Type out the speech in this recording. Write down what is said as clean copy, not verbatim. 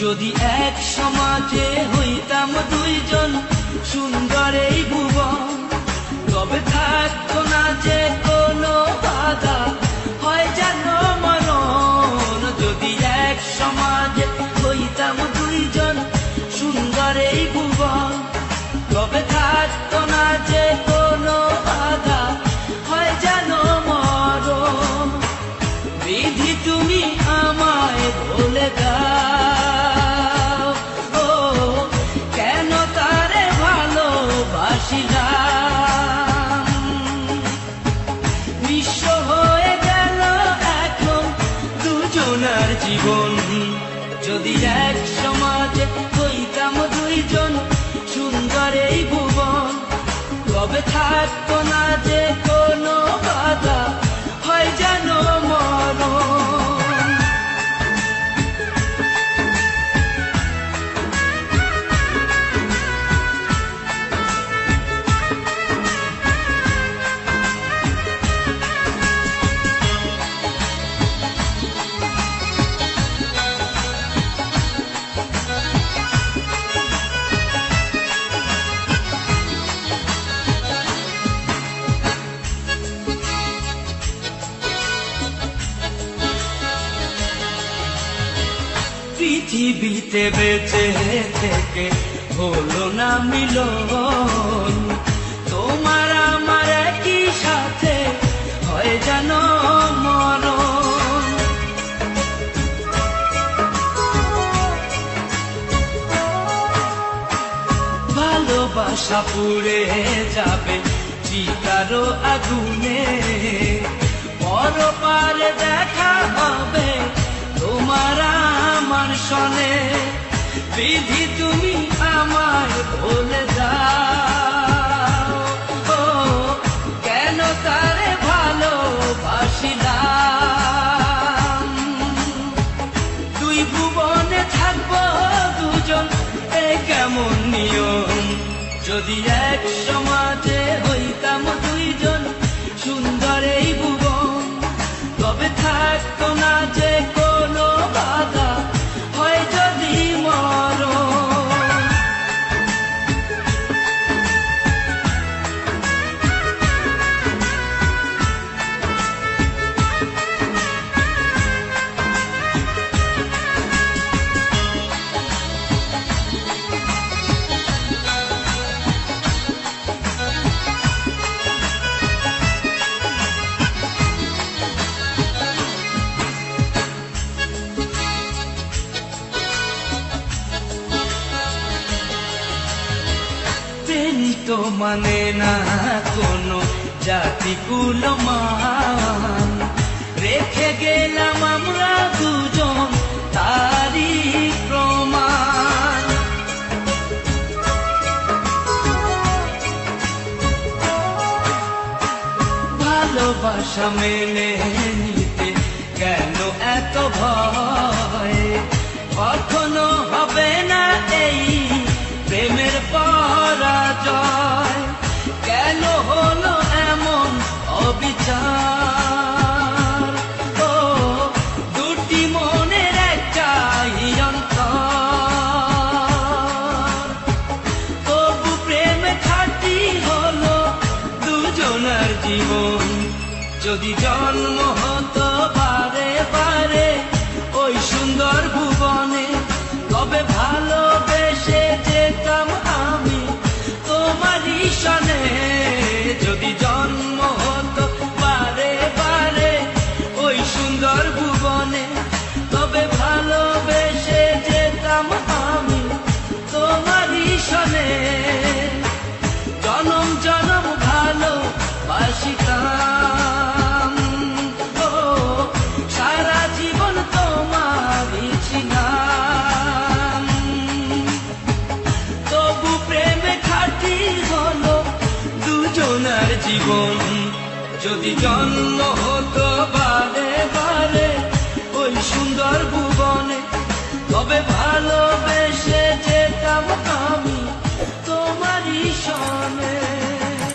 যদি এক সমাজে হইতাম দুইজন সুন্দর এই ভুবন, তবে থাকতো না যে কোনো বাধা, হয় যেন মরণ। যদি এক সমাজে হইতাম দুইজন সুন্দর এই ভুবন, তবে থাকতো না যে কোনো বাধা, হয় যেন মরণ। বিধি তুমি আমায় বলে দাও, ও কেন তারে ভালোবাসিলাম। নিঃস্ব হয়ে গেল এখন দুজনার জীবন। যদি এক সমাজে হইতাম দুইজন সুন্দর এই ভুবন, তবে থাকতো না যে কোনো বাধা, হয় যেন মরণ। পৃথিবীতে বেঁচে থেকে হলো না মিলন, তোমার আমার একই সাথে হয় যেন মরণ। ভালোবাসা পুড়ে যাবে চিতারো আগুনে, পরপারে দেখা হবে তোমার আমার সনে। বিধি তুমি আমায় বলে দাও, ও কেন তারে ভালোবাসিলাম। দুই ভুবনে থাকবো দুজন, এ কেমন নিয়ম। যদি এক সমাজে হইতাম দুইজন সুন্দর এই ভুবন, তবে থাকতো না যে কোনো বাধা, হয় যদি মরণ। তো মানে না কোনো জাতি কুলমান, রেখে গেলাম আমরা দুজন তারই প্রমাণ। ভালোবাসা মেনে নিতে কেন এত ভয়, কখনো হবে না এই প্রেমের পরাজয়। কেন হলো এমন অবিচার, ও দুটি মনের একটাই অন্তর। তবু প্রেমে খাঁটি হলো দুজনার জীবন। যদি জন্ম হতো বারে বারে ওই সুন্দর ভুবনে, তবে ভালোবেসে যেতাম আমি তোমারই সনে। যদি জন্ম হতো বারে বারে ওই সুন্দর ভুবনে, তবে ভালোবেসে যেতাম আমি তোমারই সনে। জনম জনম ভালোবাসিতাম, ও সারা জীবন তোমারই ছিলাম। তবু প্রেমে খাঁটি হলো দুজনার জীবন। যদি জন্ম হতো বারে